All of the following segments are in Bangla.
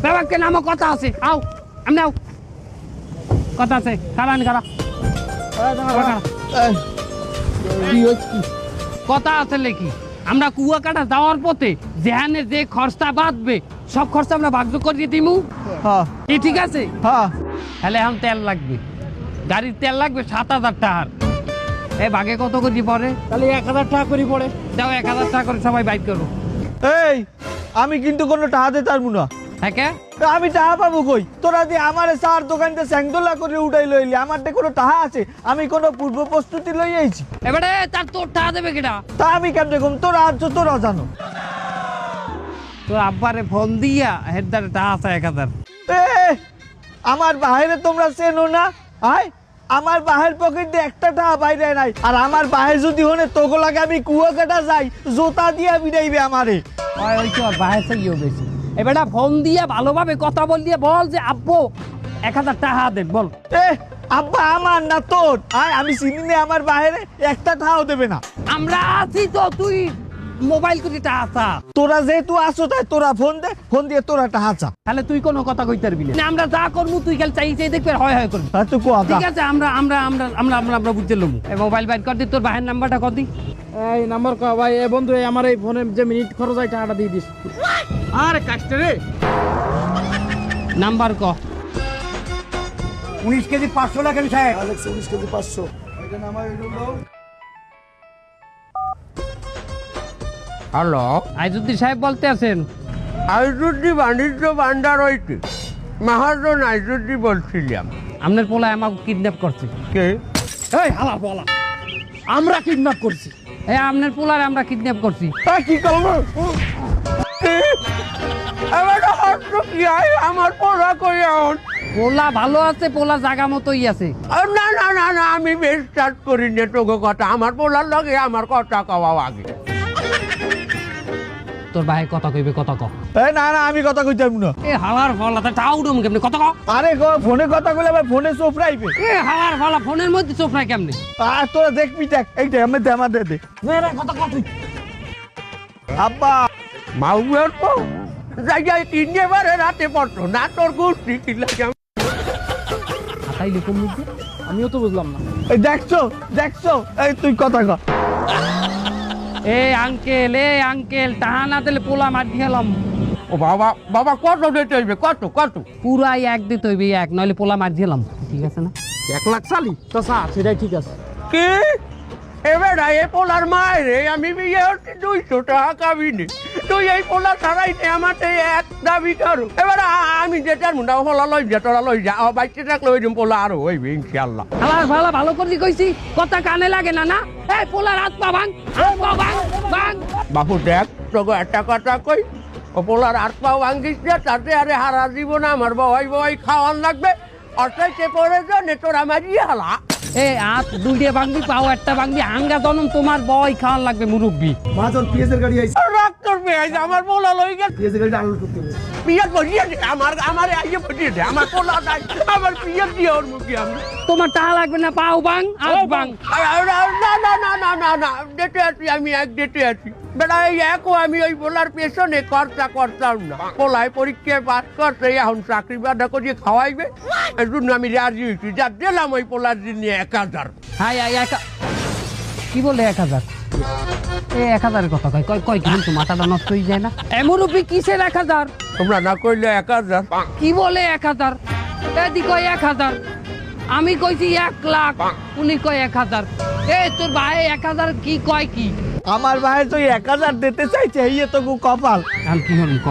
বাবাকে নামো কথা আছে আও আমি আও কথা আছে খারানি খারা কথা আছে লেখি আমরা কুয়াকাটা যাওয়ার পথে যেখানে যে খরচা বাঁধবে সব খরচা আমরা ভাগ করিয়ে দিমু ঠিক আছে তাহলে এখন তেল লাগবে গাড়ির তেল লাগবে 7,000 টাকার এই ভাগে কত করে পড়ে তাহলে 1,000 টাকা করে পড়ে দাও 1,000 টাকা করে সবাই বাইক করো এই আমি কিন্তু কোনো টাকা দিতে পারবো না হ্যাঁ আমি টাকা পাবো কই তোরা দিয়ে আমারে চার দোকানতে স্যাংদোলা করে উঠাই লইলি আমার কোনো টাকা আছে আমি কোনো পূর্ব প্রস্তুতি লই আইছি এবারে তার তোর টাকা দেবে কিনা তা আমি কেমনে কম তোরা আছো তোরা জানো তোর আব্বারে ফোন দিয়া হেদারে টাকা আছে 1,000 আমার বাহিরে তোমরা চেনো না আয় আমার বাহির পকেটে একটা টাকা বাইরে নাই আর আমার বাহির যদি হনে তোগো লাগে আমি কুয়াকাটা যাই জোতা দিয়া বিদাইবে আমারে ওই তো বাহির থেকে বেশি এবারে ফোন দিয়া ভালোভাবে কথা বল দিয়ে বল যে আব্বু 1,000 টাকা দেন বল আব্বা আমার না তোর আয় আমি চিনি না আমার বাহিরে একটা টাকাও দেবে না আমরা আছি তো তুই মোবাইল করে টাকা চা তোরা যেহেতু আসো তাই তোরা ফোন দে ফোন দিয়ে তোরা টাকা চা তাহলে তুই কোনো কথা কইতে পারবি না আমরা যা করবো তুই খালি চাইছে দেখবে হয় হয় করবি তুই কোয়া ঠিক আছে আমরা আমরা আমরা আমরা আমরা আমরা বুঝতে লমু এই মোবাইল বাইর কর দি তোর ভাইয়ের নাম্বারটা কর দি এই নাম্বার কো ভাই এ বন্ধু আমার এই ফোনে যে মিনিট খরচ হয় টাকাটা দিয়ে দিস আরে কাস্টে রে নাম্বার ক 19 কেজি 500 টাকা সাহেব 19 কেজি 500 এটা নামাই হলো হ্যালো আইজুদ্দিন সাহেব বলতে আছেন আইজুদ্দিন বাণিজ্য ভান্ডার হইতে মহাজন আইজুদ্দিন বলছিলাম আপনার পোলা আমাকে কিডন্যাপ করছে কে এই হালা বলা আমরা কিডন্যাপ করছি আপনার পোলারে আমরা কিডন্যাপ করছি কি করবো আমার পোলা কই এখন পোলা ভালো আছে পোলা জায়গা মতোই আছে না না না না আমি বিশ্বাস করি না তোকে কথা আমার পোলার লগে আমার কথা কওয়া আগে তোর ভাই কথা কইবে কথা ক না না আমি কথা কইতে পারবো না এ হালার ফলা তা টাউডম কেমনে কথা ক আরে ফোনে কথা কইলে আবার ফোনে চোপড়াইবে এ হালার ফলা ফোনের মধ্যে চোপ নাই কেমনে আর তোরা দেখবি দেখ এইটা আমি দে আমার দে কথা ক তুই আব্বা মাউয়ের পো যাই কিনে বারে রাতে পড়তো না তোর গোষ্ঠী কি লাগে তাইলে কোন মুখে আমিও তো বুঝলাম না এই দেখছো এই তুই কথা ক এ আঙ্কেল টাহা না দিলে পোলা মার দিলাম ও বাবা বাবা কত দিতে হইবে কত কত পুরাই এক দিতে হইবে এক নইলে পোলা মার দিলাম ঠিক আছে না 1 লাখ চালি তো স্যার সেটাই ঠিক আছে কি এবার এই পোলার মায়ের আমি বিয়ে হচ্ছে 200 টাকা কাবিনে তুই এই পোলা ছাড়াই আমার এক দাবি করো এবার আমি যেটার মুন্ডা পোলা লই যা তোরা লই যা বাইতে থাকলে ওই পোলা আরো হইবে ইনশাল্লাহ হালার ফালা ভালো করে কইছি কথা কানে লাগে না না এই পোলার হাত পা ভাঙ ভাঙ বাবু দেখ তোকে একটা কথা কই ও পোলার হাত পাও ভাঙ্গিস না তাতে আরে হারা জীবন আমার বই খাওয়ান লাগবে অর্থাৎ পরে জনে তোরা মারিয়ে হালা এ হাত দুইটা ভাঙবি পাও একটা ভাঙবি হাঙ্গা জনম তোমার বই খাওয়ান লাগবে মুরব্বি মাজন পিএসের গাড়ি আইছে রক্তর পেঁয়াজ আমার পোলা লই গেছে পিএসের গাড়ি আনলোড করতে হবে পিঁয়াজ বসিয়ে দে আমার আইয়ে বসিয়ে দে আমার পোলা দাই আমার পিঁয়াজ দিয়ে ওর মুখে আমি তোমার টাকা লাগবে না পাও ভাঙ হাত ভাঙ না ডেটে আছি আমি এক ডেটে আছি বেটা এই একও আমি ওই পোলার পেছনে খরচা করতাম না পোলায় পরীক্ষায় পাস করছে এখন চাকরি বাধা করিয়ে খাওয়াইবে এর জন্য আমি রাজি হয়েছি যা দিলাম ওই পোলার জন্য 1,000 হাই কি বলে 1,000 এ 1,000 কথা কয় কিন্তু মাথাটা নষ্ট হয়ে যায় না মুরব্বি কিসের 1,000 তোমরা না কইলে 1,000 কি বলে 1,000 এদি কয় 1,000 আমি কইছি 1 লাখ উনি কয় 1,000 এ তোর ভাই 1,000 কি কয় কি আমার ভাই তো 1,000 দিতে চাইছে এই তো কপাল আমি কি হল ক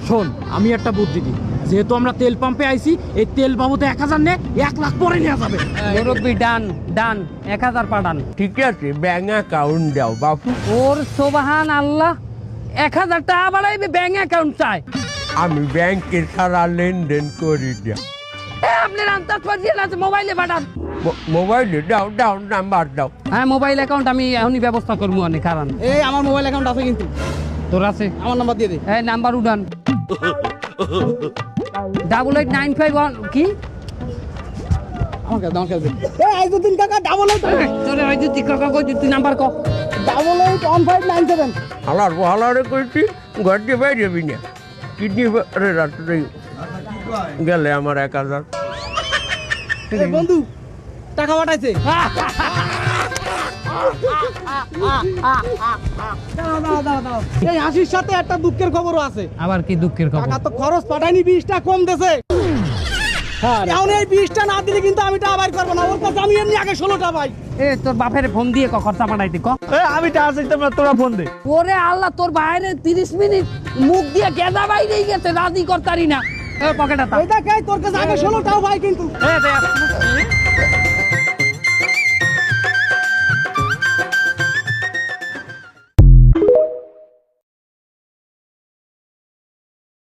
শোন আমি একটা বুদ্ধি দিই যেহেতু আমরা তেল পাম্পে আইছি এই তেল বাবুতে 1,000 নে 1 লাখ পরে নেওয়া যাবে মুরব্বি ডান 1,000 পাঠান ঠিক আছে ব্যাংক অ্যাকাউন্ট দাও বাপু ওর সুবহান আল্লাহ 1,000 টাকা বাড়াইবে ব্যাংক অ্যাকাউন্ট চাই আমি ব্যাংকের সারা লেনদেন করি না আপনার আন্তাজ পাঠিয়ে আছে মোবাইলে পাঠান মোবাইলে দাও নাম্বার দাও হ্যাঁ মোবাইল অ্যাকাউন্ট আমি এখনই ব্যবস্থা করবো অনেক কারণ এই আমার মোবাইল অ্যাকাউন্ট আছে কিন্তু তোর আছে আমার নাম্বার দিয়ে দে এই নাম্বার উঠান 8895 কি আমার কাছে এই আইজুদ্দিন কাকা 88 তোরে ওই যে টিকা কই তুই নাম্বার ক 881597 হালারে কইছি ঘর দিয়ে বাইরে যাবি না কিডনি রে রাত্রে গেলে আমার 1000। বন্ধু টাকা পাঠাইছে। এই হাসির সাথে একটা দুঃখের খবরও আছে। আবার কি দুঃখের খবর? টাকা তো খরচ পাঠায়নি, 20টা কম দেছে। এখন এই 20টা না দিলে কিন্তু আমি টাকা বাইর করবো না। ওর কাছে আমি এমনি আগে 16টা পাই। এ তোর বাপের ফোন দিয়ে খরচা পাঠাইতে ক। আমি টাকা চাইতাম না, তোরা ফোন দে। ওরে আল্লাহ, তোর বাইরে 30 মিনিট মুখ দিয়ে গেদা বাইরেই গেছে, রাজি করতারি না। এ পকেটে তা এই দেখ, এই তোর কাছে আগে 16টাও পাই কিন্তু। এ দে